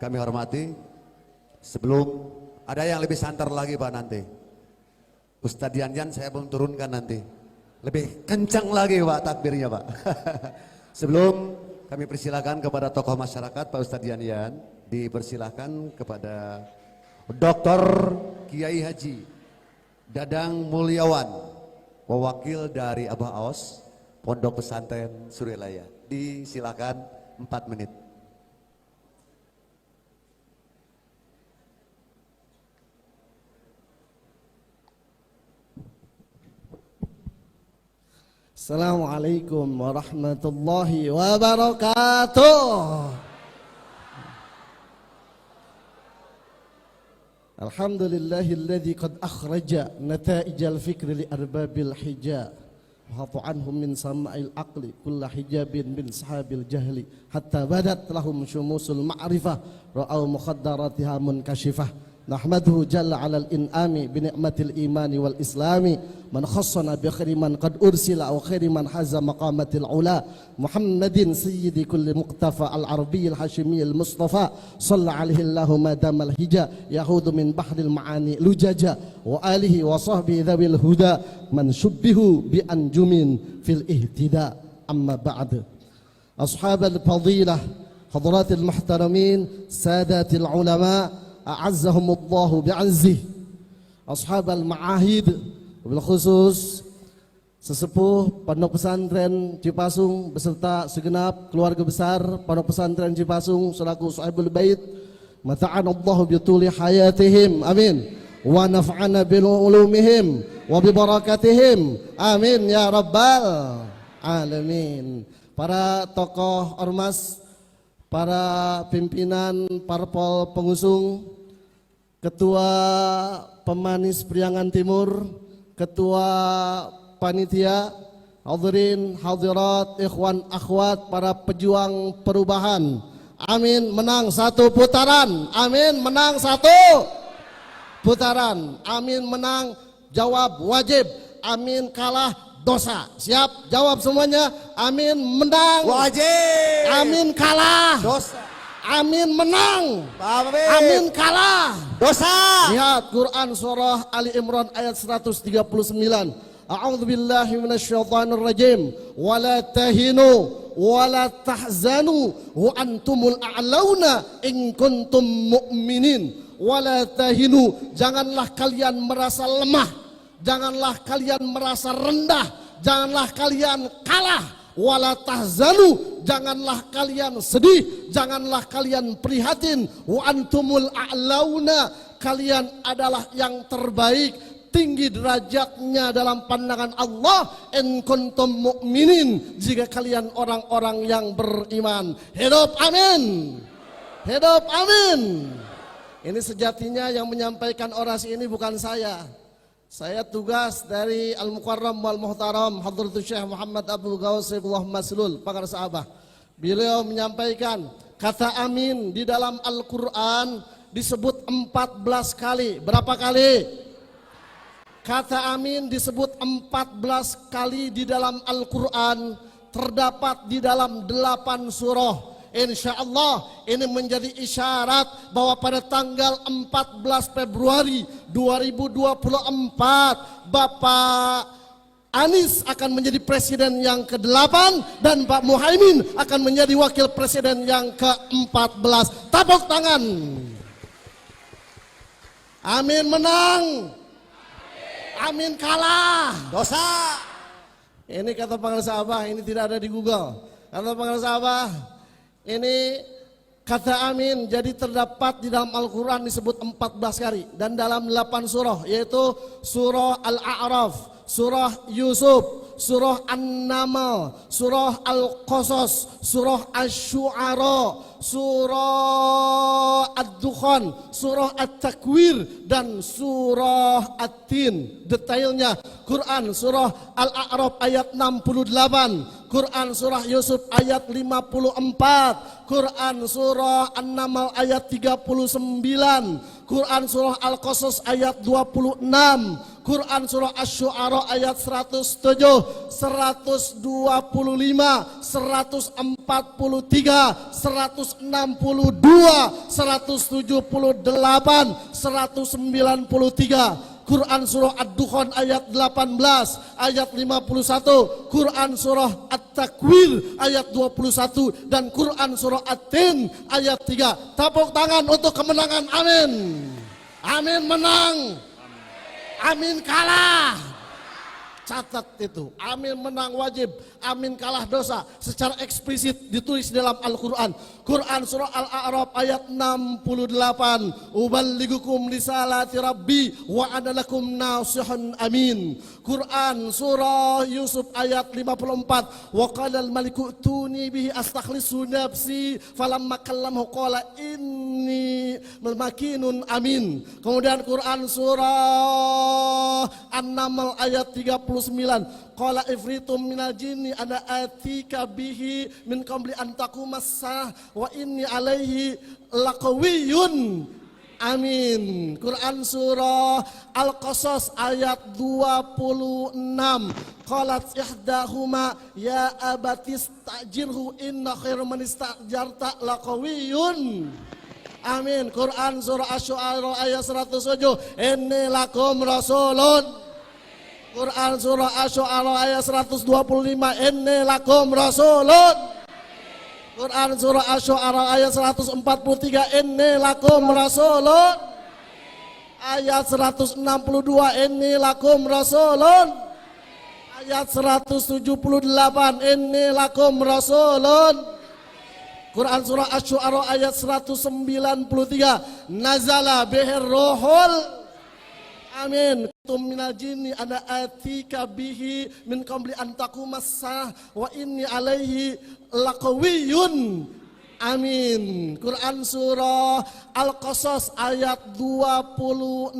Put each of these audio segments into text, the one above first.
kami hormati. Sebelum ada yang lebih santer lagi Pak nanti. Ustadz Yan saya belum turunkan nanti. Lebih kencang lagi Pak takbirnya Pak. Sebelum kami persilakan kepada tokoh masyarakat Pak Ustadz Yan, dipersilakan kepada Dr. Kiai Haji Dadang Mulyawan, pewakil dari Abah Aos, Pondok Pesantren Surilaya. Disilakan 4 menit. Assalamualaikum warahmatullahi wabarakatuh. Alhamdulillahilladzi qad akhraja nataijal fikri li arbabil hija wa hafu anhum min sama'il aqli kulla hijabin bin sahabil jahli hatta badat lahum syumusul ma'rifah ra'au mukhaddaratiha munkashifah. Nahmaduhu jalla alal in'ami bi ni'matil imani wal islami man khassana bi khairi man qad ursila aw khairi man haza maqamatil ula Muhammadin sayyidi kulli muqtafa al arabiyil hashimiyil mustafa salla alaihi Allahu ma damal hija yahudu min bahril ma'ani lujaja wa alihi wa sahbihi dhawil huda man shubbihu bi anjumin fil ihtida amma ba'd. Ashabal fadilah hadratil muhtaramin sadatil ulama a'azzahumullahu bi'azzih, ashabal ma'ahid, wabil khusus sesepuh Pondok Pesantren Cipasung beserta segenap keluarga besar Pondok Pesantren Cipasung selaku sahibul bait, mata'anallahu bituli hayatihim, amin, wa naf'ana bil ulumihim wa bi barakatihim, amin ya rabbal alamin. Para tokoh ormas, para pimpinan parpol pengusung, ketua pemanis Priangan Timur, ketua panitia, hadirin hadirat, ikhwan akhwat, para pejuang perubahan. Amin, menang 1 putaran. Amin, menang 1 putaran. Amin, menang jawab wajib. Amin, kalah dosa. Siap? Jawab semuanya. Amin, menang Wajib. Amin, kalah Dosa. Amin, menang. Amin. Amin, kalah Dosa. Lihat Quran surah Ali Imran ayat 139. A'udzu billahi minasyaitonir rajim. Wala tahinu wala tahzanu wa antumul a'launa in kuntum mu'minin. Wala tahinu, janganlah kalian merasa lemah, janganlah kalian merasa rendah, janganlah kalian kalah. Wala tahzanu, janganlah kalian sedih, janganlah kalian prihatin. Wa antumul a'launa, kalian adalah yang terbaik, tinggi derajatnya dalam pandangan Allah. In kuntum mu'minin, jika kalian orang-orang yang beriman. Hidup amin, hidup amin. Ini sejatinya yang menyampaikan orasi ini bukan saya. Saya tugas dari Al-Mukarram wal Muhtaram Hadratul Syekh Muhammad Abdul Ghaus Saifullah Maslul Pakar Sahabah. Beliau menyampaikan kata amin di dalam Al-Quran disebut 14 kali. Berapa kali? Kata amin disebut 14 kali di dalam Al-Quran, terdapat di dalam 8 surah. Insya Allah ini menjadi isyarat bahwa pada tanggal 14 Februari 2024 Bapak Anies akan menjadi presiden yang ke-8 dan Pak Muhaimin akan menjadi wakil presiden yang ke-14. Tepuk tangan. Amin, menang. Amin, kalah. Dosa. Ini kata Pangeran Sahabah, ini tidak ada di Google. Kata Pangeran Sahabah, ini kata amin jadi terdapat di dalam Al-Quran disebut 14 kali dan dalam 8 surah, yaitu surah Al-A'raf, surah Yusuf, surah An-Naml, surah Al-Qasas, surah Asy-Syu'ara, surah Ad-Dukhan, surah At-Takwir dan surah At-Tin. Detailnya Quran surah Al-A'raf ayat 68, Quran surah Yusuf ayat 54, Quran surah An-Naml ayat 39, Quran surah Al-Qasas ayat 26, Quran surah Asy-Syu'ara ayat 107, 125, 143, 162, 178, 193. Quran surah Ad-Dukhan ayat 18, ayat 51, Quran surah At-Takwir ayat 21, dan Quran surah At-Tin ayat 3. Tepuk tangan untuk kemenangan, amin. Amin menang, amin kalah. Catat itu, amin menang wajib, amin kalah dosa. Secara eksplisit ditulis dalam Al-Quran. Quran surah Al-A'raf ayat 68. Uballigukum risalati rabbi wa ana lakum nasihun amin. Quran surah Yusuf ayat 54. Wa qala al-maliku tuni bihi astakhlisu nafsi falamma kallamhu qala inni makinun amin. Kemudian Quran surah An-Naml ayat 39. Qala ifritum minal jinni ana atika bihi min qabli an taqumas sah wa inni alaihi laqawiyyun amin. Quran surah Al-Qasas ayat 26. Qalat ihdahuma ya abatis ta'jirhu inna khairu man istajarta laqawiyyun amin. Quran surah Asy-Syu'ara ayat 107. Inni lakum rasulun. Quran surah Asy-Syu'ara ayat 125. Inni lakum rasulun. Quran surah Asy-Syu'ara ayat 143. Inni lakum rasulun. Ayat 162. Inni lakum rasulun. Ayat 178. Inni lakum rasulun. Quran surah Asy-Syu'ara ayat 193. Nazala bihir ruhul amin. Tum minal jinni ana atika bihi min qabli an taqumas sah wa inni alaihi laqawiyyun amin. Quran surah Al-Qasas ayat 26.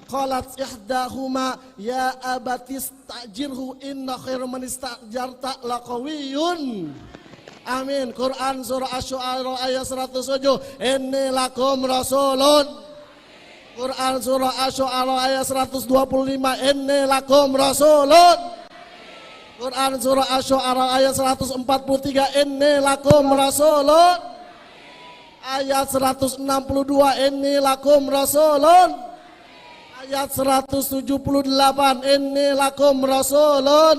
Qalat ihdahuma ya abatis ta'jirhu inna khairu man istajarta laqawiyyun amin. Quran surah Asy-Syu'ara ayat 107. Inni lakum rasulun. Quran surah Asy-Syu'ara ayat 125. Inni lakum rasulun. Quran surah Asy-Syu'ara ayat 143. Inni lakum rasulun. Ayat 162. Inni lakum rasulun. Ayat 178. Inni lakum rasulun.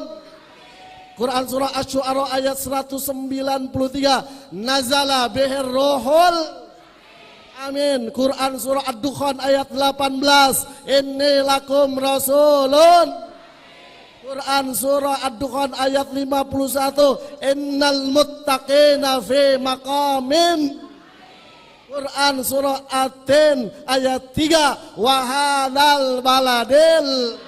Quran surah Asy-Syu'ara ayat 193. Nazala bihir ruhul amin. Quran surah Ad-Dukhan ayat 18. Inni lakum rasulun. Quran surah Ad-Dukhan ayat 51. Innal muttaqina fi maqamin. Quran surah At-Tin ayat 3. Wa hadzal baladil.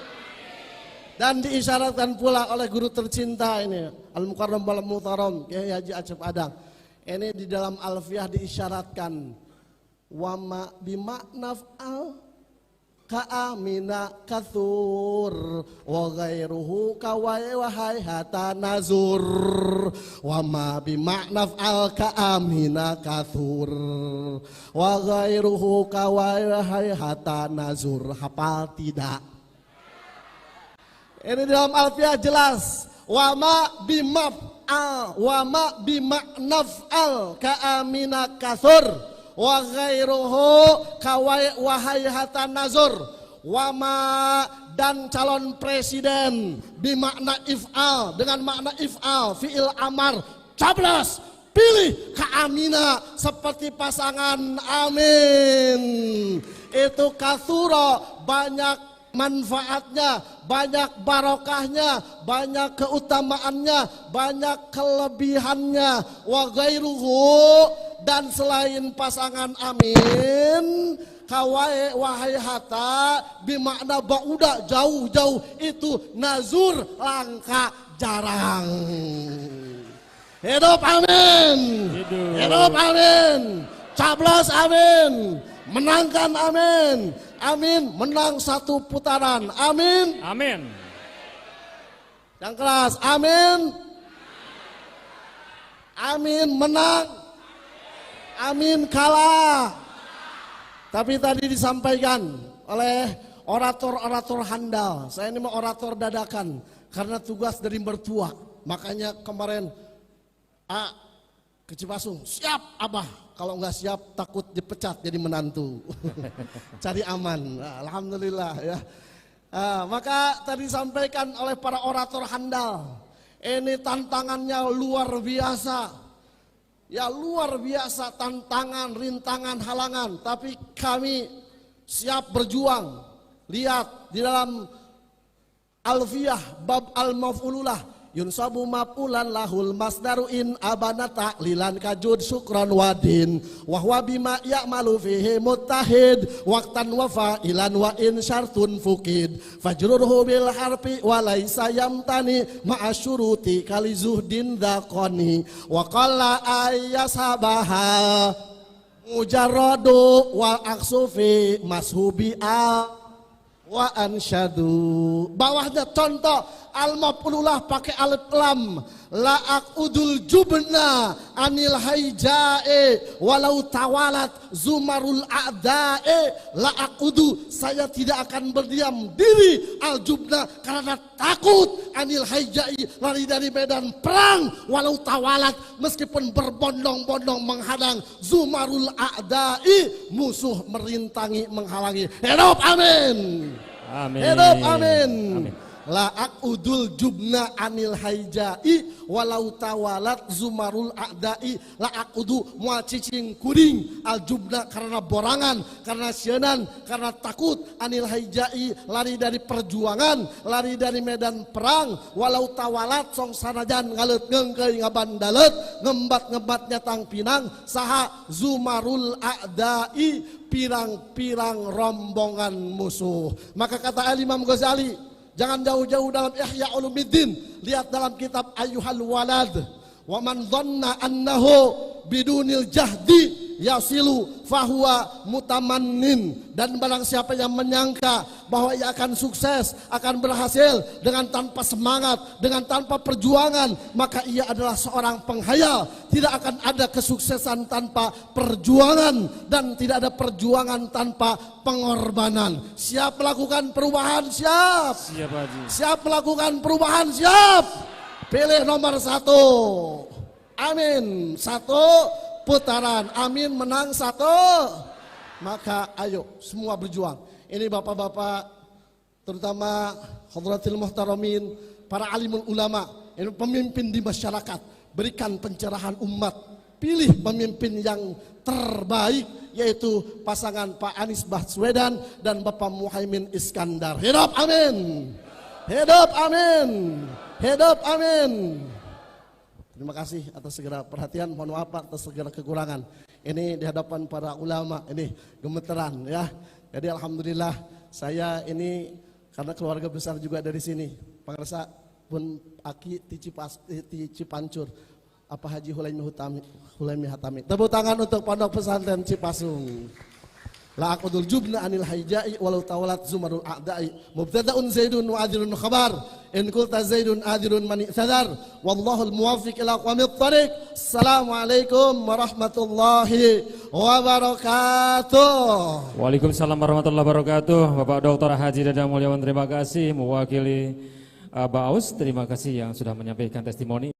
Dan diisyaratkan pula oleh guru tercinta ini Al-Mukarram wal Muhtaram Kiai Haji Acep Adang. Ini di dalam Alfiyah diisyaratkan wama bimakna fa'al ka'amina kathur wa ghairuhu kawai wahai hata nazur wama bimakna fa'al ka'amina kathur wa ghairuhu kawai wahai hata nazur. Hafal tidak? Ini dalam Alfiyah jelas. Wama bimakna fa'al ka'amina kathur wa ghairuhu kawai wahai hatan nazur. Wama dan calon presiden bimakna if'al, dengan makna if'al fi'il amar, coblos pilih Ka'amina seperti pasangan amin. Itu kathura, banyak manfaatnya, banyak barokahnya, banyak keutamaannya, banyak kelebihannya. Wa ghairuhu, dan selain pasangan amin, kawai wahai hata bimakna bauda, jauh-jauh, itu nazur, langka, jarang. Hidup amin. Hidup amin. Cablas amin. Menangkan amin. Amin, menang satu putaran. Amin. Amin. Yang keras, amin. Amin menang. Amin kalah. Tapi tadi disampaikan oleh orator-orator handal. Saya ini mau orator dadakan karena tugas dari mertua. Makanya kemarin ke Cipasung, siap Abah. Kalau nggak siap takut dipecat jadi menantu. Cari aman. Nah, alhamdulillah ya. Maka tadi disampaikan oleh para orator handal. Ini tantangannya luar biasa. Ya luar biasa tantangan, rintangan, halangan. Tapi kami siap berjuang. Lihat di dalam Alfiyah bab al-maf'ululah. Yunsabu maf'ulan lahul masdaru in abana ta'lilan kajud syukran wadin. Wahwa bima ya'malu fihi muttahid. Waktan wa fa'ilan wa in syartun fukid. Fajrurhu bil harfi walaysa yamtani ma'asyuruti kali zuhdin dhaqani. Wa qalla ayyasabaha mujarradu wal aksufi mashubi wa ansyadu. Bawahnya contoh al-maf'ululah pakai alif lam. La'ak udul jubna anil haijae walau tawalat zumarul a'dae. La'ak udu, saya tidak akan berdiam diri al jubna karena takut anil haijae, lari dari medan perang, walau tawalat, meskipun berbondong-bondong menghadang zumarul a'dae, musuh merintangi menghalangi. Hidup amin. Amin. Hidup amin. Amin. La'ak udul jubna anil haijai walau tawalat zumarul a'dai. La'ak udu mual cicing kuring al jubna karena borangan, karena sienan, karena takut anil haijai, lari dari perjuangan, lari dari medan perang. Walau tawalat song sanajan ngalet ngengkei ngabandalet ngembat nyatang pinang saha zumarul a'dai, pirang-pirang rombongan musuh. Maka kata Imam Ghazali, jangan jauh-jauh dalam Ihya Ulumuddin. Lihat dalam kitab Ayyuhal Walad. Wa man dhanna annahu bidunil jahdi yasilu fahuwa mutamannin. Dan barang siapa yang menyangka bahwa ia akan sukses, akan berhasil dengan tanpa semangat, dengan tanpa perjuangan, maka ia adalah seorang penghayal. Tidak akan ada kesuksesan tanpa perjuangan, dan tidak ada perjuangan tanpa pengorbanan. Siap melakukan perubahan? Siap. Siap Haji. Siap melakukan perubahan? Siap. Pilih nomor 1. Amin. 1 putaran. Amin menang 1. Maka ayo semua berjuang. Ini bapak-bapak, terutama hadratil muhtaramin, para alimul ulama, ini pemimpin di masyarakat. Berikan pencerahan umat. Pilih pemimpin yang terbaik, yaitu pasangan Pak Anies Baswedan dan Bapak Muhaimin Iskandar. Hidup amin. Hidup amin. Hidup amin. Terima kasih atas segala perhatian, mohon maaf atas segala kekurangan. Ini di hadapan para ulama, ini gemeteran ya. Jadi alhamdulillah saya ini karena keluarga besar juga dari sini. Pangresa pun aki ti Cipancur. Apa Haji Hulaimi Hatami. Tepuk tangan untuk Pondok Pesantren Cipasung. La aqudul jubna anil haijai walau tawalat zumarul a'dai. Mubtada'un zaidun wa adirun khabar. In qulta zaidun adirun man i'tadar. Wallahul muwaffiq ila aqwamit thariq. Assalamualaikum warahmatullahi wabarakatuh. Waalaikumsalam warahmatullahi wabarakatuh. Bapak Dr. Haji Dadang Mulyawan, terima kasih. Mewakili Baus, terima kasih yang sudah menyampaikan testimoni.